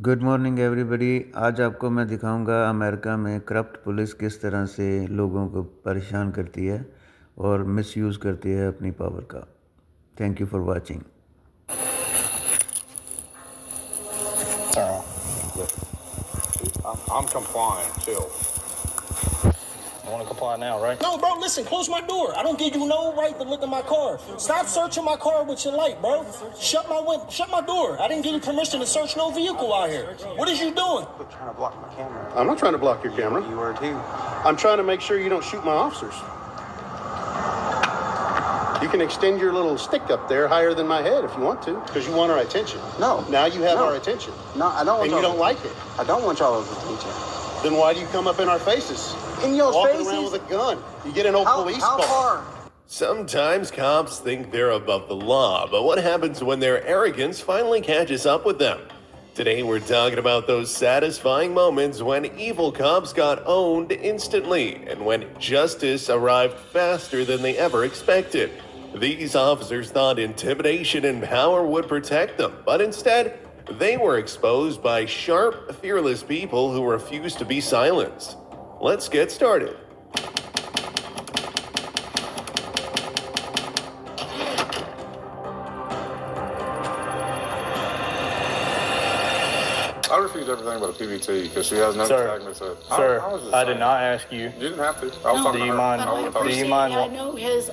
Good morning everybody. आज आपको मैं दिखाऊंगा अमेरिका में करप्ट पुलिस किस तरह से लोगों को परेशान करती है और मिसयूज़ करती है अपनी पावर का। Thank you for watching. I'm complying, chill. I want to comply now, right? No, bro, listen, close my door. I don't give you no right to look at my car. Stop searching my car with your light, bro. Shut my door. I didn't give you permission to search no vehicle out here. What is you doing? Quit trying to block my camera. I'm not trying to block your camera. You were too. I'm trying to make sure you don't shoot my officers. You can extend your little stick up there higher than my head if you want to, because you want our attention. No. Now you have No. our attention. No, I don't want And you don't like it. I don't want y'all's attention. Then why do you come up in our faces? In your Walking faces? around with a gun. You get an old police How car. far? Sometimes cops think they're above the law, but what happens when their arrogance finally catches up with them? Today we're talking about those satisfying moments when evil cops got owned instantly and when justice arrived faster than they ever expected. These officers thought intimidation and power would protect them, but instead, they were exposed by sharp, fearless people who refused to be silenced. Let's get started. I refused everything but a PVT because she has no Sir, antagonist. Sir, I did not ask you. You didn't have to. I was No. talking Do you to her. mind- I do wasn't you talking to Appreciate mind it. what-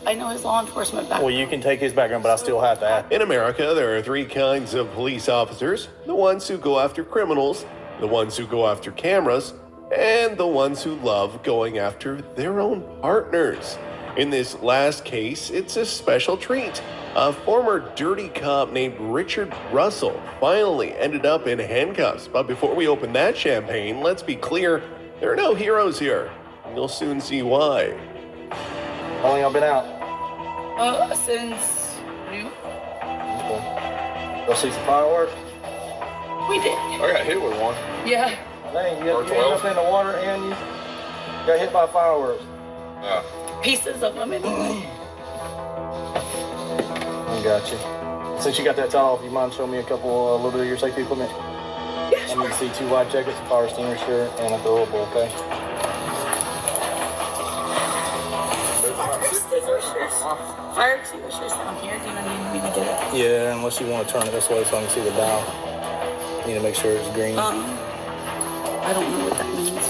I know his law enforcement background. Well, you can take his background, but I still have to ask. In America, there are three kinds of police officers: the ones who go after criminals, the ones who go after cameras, and the ones who love going after their own partners. In this last case, it's a special treat. A former dirty cop named Richard Russell finally ended up in handcuffs. But before we open that champagne, let's be clear, there are no heroes here. You'll soon see why. How long y'all been out? Since Go see some fireworks? we did. I got hit with one. Yeah. Dang, Or you 12. up in the water and you got hit by fireworks. Yeah. Pieces of them anyway. I got you. Since you got that title off, you mind showing me a little bit of your safety equipment? Yeah, I sure. need to see 2 life jackets, a fire extinguisher, and a throwable, okay? Fire extinguishers down here. Do you need me to get it? Yeah, unless you want to turn it this way so I can see the dial. Need to make sure it's green. I don't know what that means.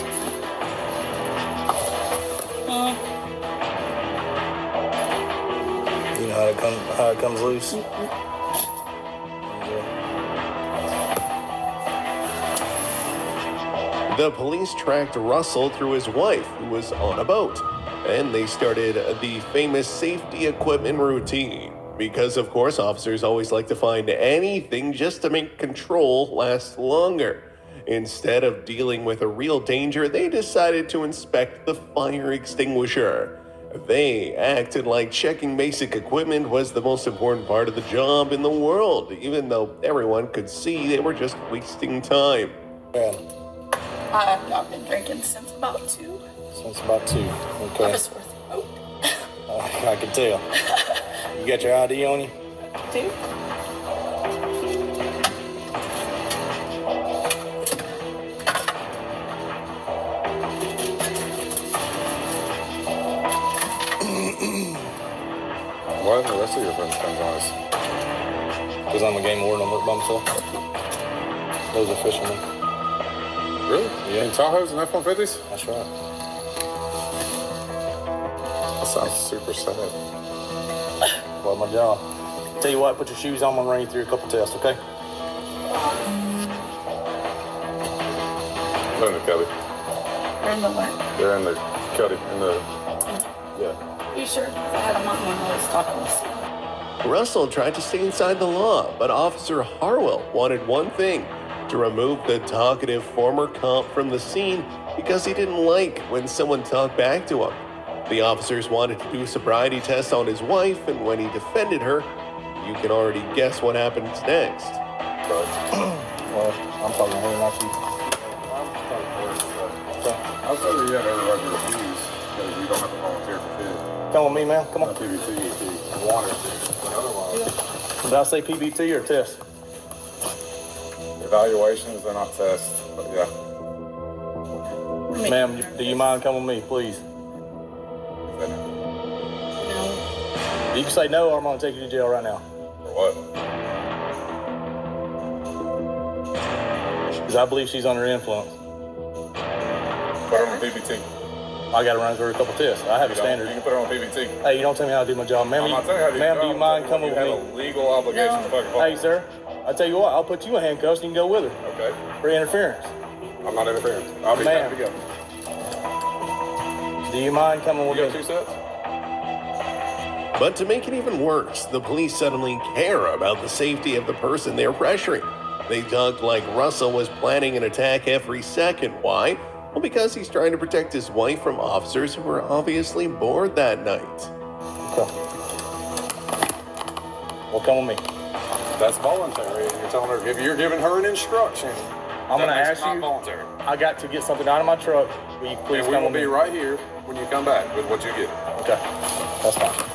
You know how it comes loose? The police tracked Russell through his wife, who was on a boat, and they started the famous safety equipment routine. Because, of course, officers always like to find anything just to make control last longer. Instead of dealing with a real danger, they decided to inspect the fire extinguisher. They acted like checking basic equipment was the most important part of the job in the world, even though everyone could see they were just wasting time. Yeah, I have not been drinking since about 2. since about 2. I Okay. was worth it. I can tell. You got your ID on you? 2. What? The rest of your friends comes on us. Because I'm a game warden, I work by myself. Those are fishermen. Really? Yeah. In Tahoes and F-150s? That's right. That sounds super sad. Well, my job. Tell you what, put your shoes on, I'm gonna run you through a couple tests, okay? They're in the cuddy. Or in the what? They're in the cuddy. In the... Yeah. You sure? 'Cause I had them on when I was talking to Steve. Russell tried to stay inside the law, but Officer Harwell wanted one thing: to remove the talkative former cop from the scene because he didn't like when someone talked back to him. The officers wanted to do sobriety tests on his wife, and when he defended her, you can already guess what happens next. Well, I'm talking to her, not you. I'll tell you, yeah, everybody refuse because you don't have to volunteer for fit. Come with me, man. Come on. Not PVT if you wanted to. But otherwise, Did I say PBT or test? if Evaluations, they're not tests, but yeah. Ma'am, do you mind coming with me, please? No. You can say no, or I'm gonna take you to jail right now. For what? Because I believe she's under influence. Put her on PBT. I gotta run through a couple tests. I have a You standard. can put her on PBT. Hey, you don't tell me how to do my job, ma'am. I'm not telling you how to do Ma'am, your do you job. mind I'm coming telling with you me? have a legal obligation to fucking follow. Hey, sir, I tell you what, I'll put you in handcuffs and you can go with her Okay. for interference. I'm not interfering. I'll be Ma'am. happy to go. Do you mind coming with You got me? 2 sets? But to make it even worse, the police suddenly care about the safety of the person they're pressuring. They talked like Russell was planning an attack every second. Why? Well, because he's trying to protect his wife from officers who were obviously bored that night. Okay. Well, come with me. That's voluntary. You're telling her, you're giving her an instruction. I'm gonna That makes ask it not you. voluntary. I got to get something out of my truck. Will you please And we come will with be me? right here when you come back with what you get. Okay, that's fine.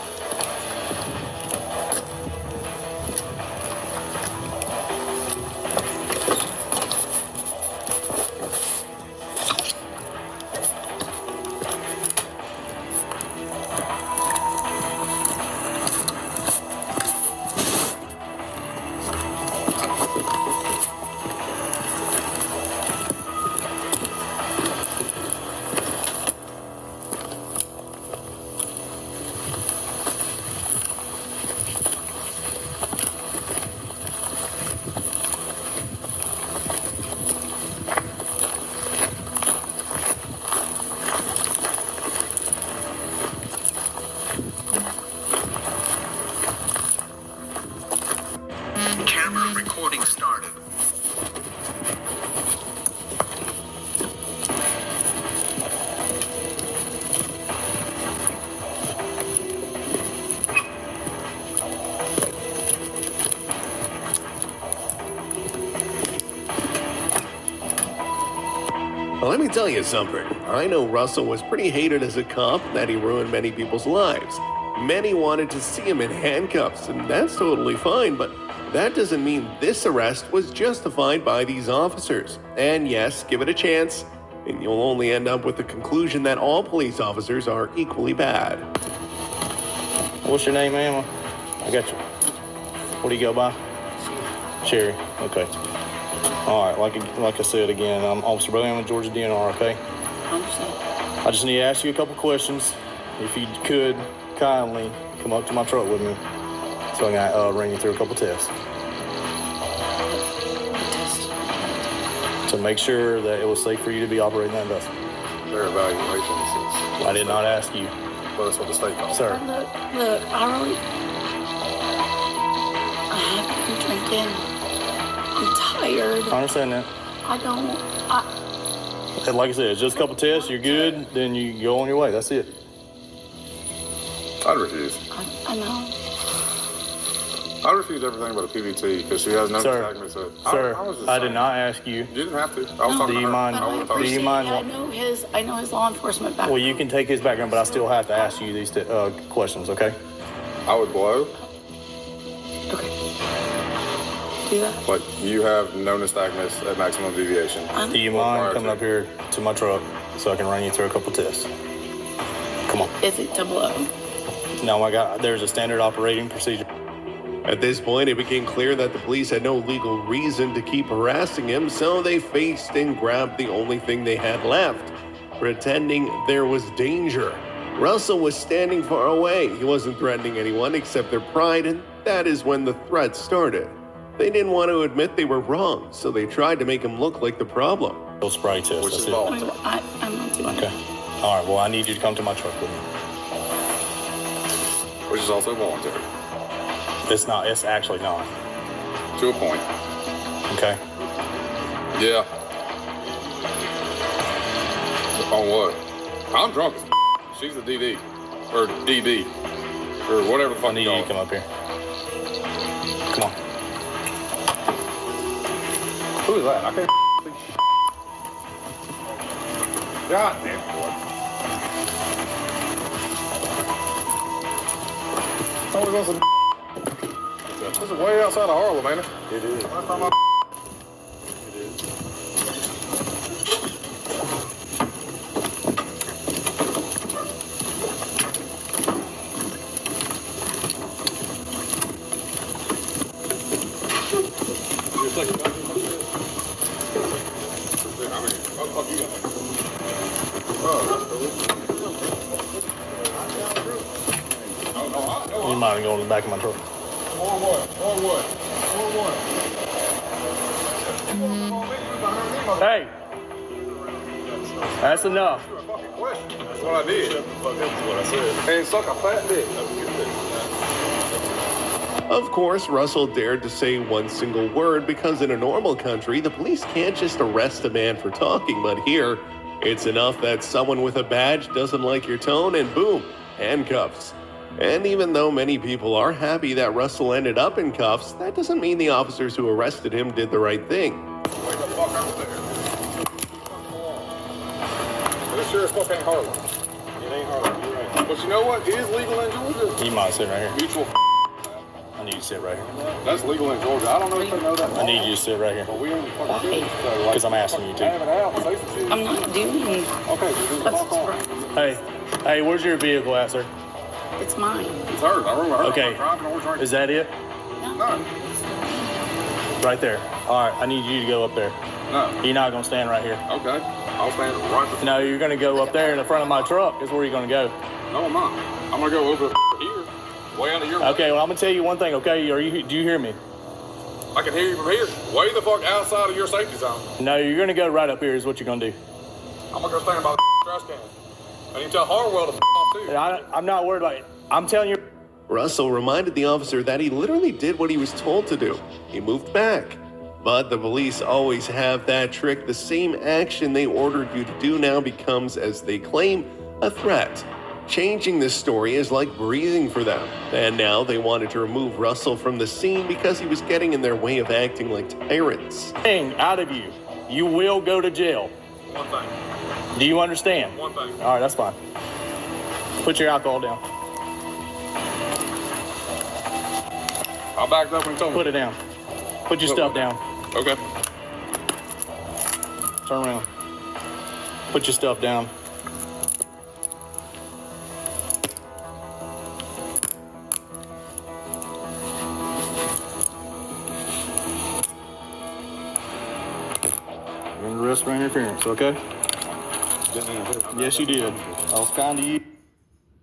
Camera recording started. Well, let me tell you something. I know Russell was pretty hated as a cop, that he ruined many people's lives. Many wanted to see him in handcuffs, and that's totally fine, but that doesn't mean this arrest was justified by these officers. And yes, give it a chance, and you'll only end up with the conclusion that all police officers are equally bad. What's your name, ma'am? I got you. What do you go by? Sherry. Okay. All right. Like I said again, I'm Officer Briley. I'm with Georgia DNR. Okay. I understand. I just need to ask you a couple questions. If you could kindly come up to my truck with me, so I can run you through a couple tests to make sure that it was safe for you to be operating that vessel. Their evaluations is. I did not ask you, Well, that's what the state calls it. sir. Look, I have been drinking. I'm tired. I understand that. And like I said, it's just a couple tests. You're good. Then you can go on your way. That's it. I'd refuse. I know. I refuse everything but a PBT because she has no Sir, nystagmus. Sir, I did not ask you. You didn't have to. I was talking Do to you her. mind- I would've told do her. you mind- I know his law enforcement background. Well, you can take his background, but I still have to ask you these questions, okay? I would blow, Okay. Do that. but you have no nystagmus at maximum deviation. Do you Well, mind prior coming to. up here to my truck so I can run you through a couple tests? Come on. Is it 00? No, there's a standard operating procedure. At this point, it became clear that the police had no legal reason to keep harassing him, so they faced and grabbed the only thing they had left, pretending there was danger. Russell was standing far away. He wasn't threatening anyone except their pride, and that is when the threat started. They didn't want to admit they were wrong, so they tried to make him look like the problem. Those spray tests. Which That's is it. voluntary. I'm not doing Okay. it. All right. Well, I need you to come to my truck with me. Which is also voluntary. It's not. It's actually not. To a point. Okay. Yeah. On what? I'm drunk as She's a DD. Or DD. Or whatever the I fuck need you you call to come it. up here. Come on. Who is that? I can't see shit. God damn it, boy. Someone goes to this is way outside of Harlem, ain't it? It is. Last time I not going in the back of my truck. Or what? Hey, that's enough. That's what I did. And suck a fat dick. Of course, Russell dared to say one single word because in a normal country, the police can't just arrest a man for talking, but here, it's enough that someone with a badge doesn't like your tone and boom, handcuffs. And even though many people are happy that Russell ended up in cuffs, that doesn't mean the officers who arrested him did the right thing. Wait the fuck out there. This sure as fuck ain't Harlem. It ain't Harlem, you're right. But you know what? It is legal in Georgia. You might sit right here. Mutual I need you to sit right here. That's legal in Georgia. I don't know if they know that. I need you to sit right here. But we ain't fucking doing it. Because I'm asking you to. Have it out. Say some shit. I'm not doing it. Okay, so just fuck on. Hey, where's your vehicle at, sir? It's mine. It's hers. I remember her. Okay. Is that it? No. Right there. All right, I need you to go up there. No. You're not going to stand right here. Okay. I'll stand right the No, you're going to go up there in the front of my truck is where you're going to go. No, I'm not. I'm going to go over here. Way under your way. Okay, well, I'm going to tell you one thing, okay? Do you hear me? I can hear you from here. Way the fuck outside of your safety zone. No, you're going to go right up here is what you're going to do. I'm going to go stand by the trash can. And you tell Harwell to off too. I'm not worried about it. I'm telling you. Russell reminded the officer that he literally did what he was told to do. He moved back. But the police always have that trick. The same action they ordered you to do now becomes, as they claim, a threat. Changing this story is like breathing for them. And now they wanted to remove Russell from the scene because he was getting in their way of acting like tyrants. Out of you. You will go to jail. One thing. Do you understand? One thing. All right, that's fine. Put your alcohol down. I backed up when you told me. Put it down. Put your stuff down. Okay. Turn around. Put your stuff down. You're under arrest for interference, okay? Yes, you did. I was kind to you.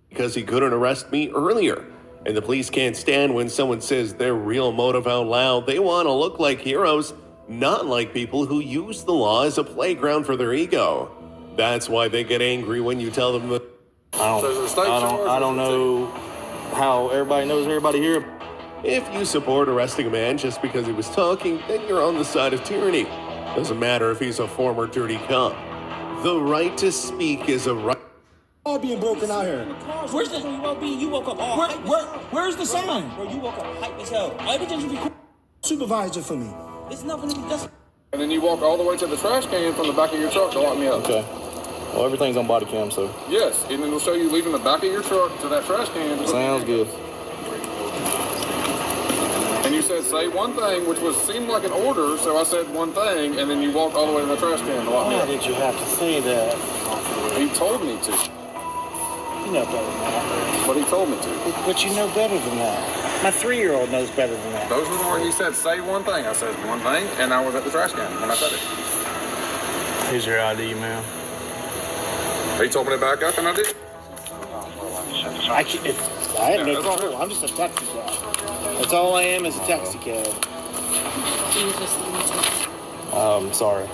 Because he couldn't arrest me earlier. And the police can't stand when someone says their real motive out loud. They want to look like heroes, not like people who use the law as a playground for their ego. That's why they get angry when you tell them that. I don't know how everybody knows everybody here. If you support arresting a man just because he was talking, then you're on the side of tyranny. Doesn't matter if he's a former dirty cop. The right to speak is a right. All being broken out here. Where's the? You woke up all where's the sign? Bro, you woke up hype as hell. Everything should be supervisor for me. It's nothing to be done. And then you walk all the way to the trash can from the back of your truck to lock me up. Okay. Well, everything's on body cam, so. Yes, and then it'll show you leaving the back of your truck to that trash can. Sounds good. And you said say one thing, which seemed like an order, so I said one thing, and then you walked all the way to the trash can to lock me Why up. did you have to say that? He told me to. You know better than that. But he told me to. But you know better than that. My 3-year-old knows better than that. Those were the words he said, say one thing. I said one thing, and I was at the trash can when I said it. Here's your ID, man. He told me to back up, and I did. I have no control. I'm just a taxi cab. That's all I am is a taxi cab. Sorry.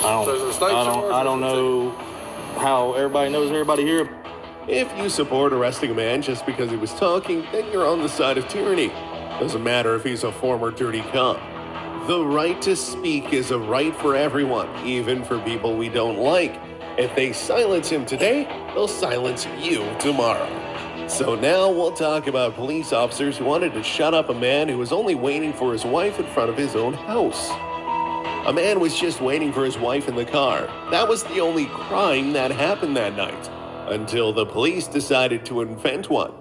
I don't know how everybody knows everybody here. If you support arresting a man just because he was talking, then you're on the side of tyranny. Doesn't matter if he's a former dirty cop. The right to speak is a right for everyone, even for people we don't like. If they silence him today, they'll silence you tomorrow. So now we'll talk about police officers who wanted to shut up a man who was only waiting for his wife in front of his own house. A man was just waiting for his wife in the car. That was the only crime that happened that night, until the police decided to invent one.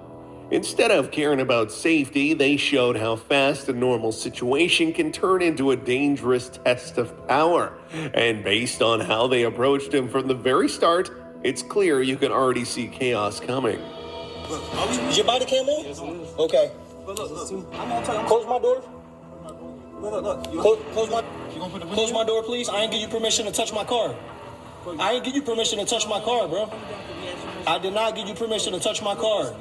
Instead of caring about safety, they showed how fast a normal situation can turn into a dangerous test of power. And based on how they approached him from the very start, it's clear you can already see chaos coming. Is your body cam on? Okay. Close my door. Close my door, please. I ain't give you permission to touch my car. I ain't give you permission to touch my car, bro. I did not give you permission to touch my car.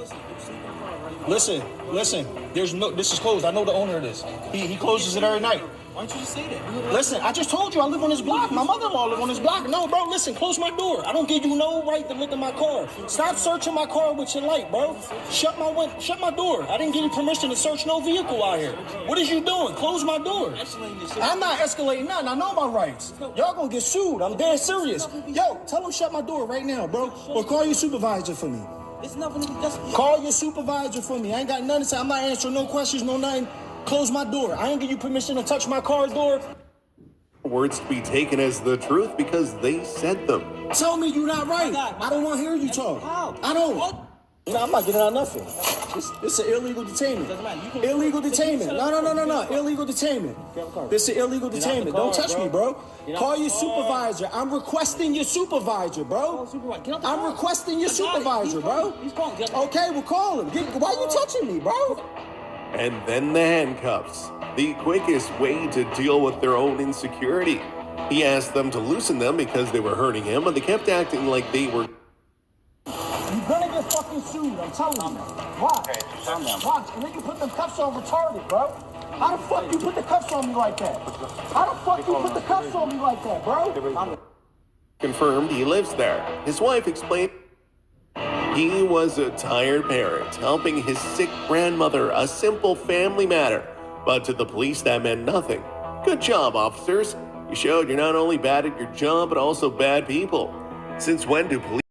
Listen. This is closed. I know the owner of this. He closes it every night. Why don't you just say that? Listen, I just told you I live on this block. My mother-in-law live on this block. No, bro, listen, close my door. I don't give you no right to look at my car. Stop searching my car with your light, bro. Shut my door. I didn't give you permission to search no vehicle out here. What is you doing? Close my door. I'm not escalating nothing. I know my rights. Y'all gonna get sued. I'm dead serious. Yo, tell them shut my door right now, bro. Or call your supervisor for me. It's nothing to just Call your supervisor for me. I ain't got nothing to say. I'm not answering no questions, no nothing. Close my door. I ain't give you permission to touch my car door. Words to be taken as the truth because they said them. Tell me you're not right. I don't want to hear you talk. I don't. You know, I'm not getting out nothing. It's an illegal detainment. Illegal detainment. No. Illegal detainment. This is illegal detainment. Don't touch me, bro. Call your supervisor. I'm requesting your supervisor, bro. I'm requesting your supervisor, bro. Okay, we'll call him. Why you touching me, bro? And then the handcuffs, the quickest way to deal with their own insecurity. He asked them to loosen them because they were hurting him, but they kept acting like they were. You're gonna get fucking sued, I'm telling you. Watch. Watch. And then you put them cuffs on retarded, bro. How the fuck you put the cuffs on me like that? How the fuck you put the cuffs on me like that, bro? Confirmed he lives there. His wife explained he was a tired parent, helping his sick grandmother, a simple family matter. But to the police, that meant nothing. Good job, officers. You showed you're not only bad at your job, but also bad people. Since when do police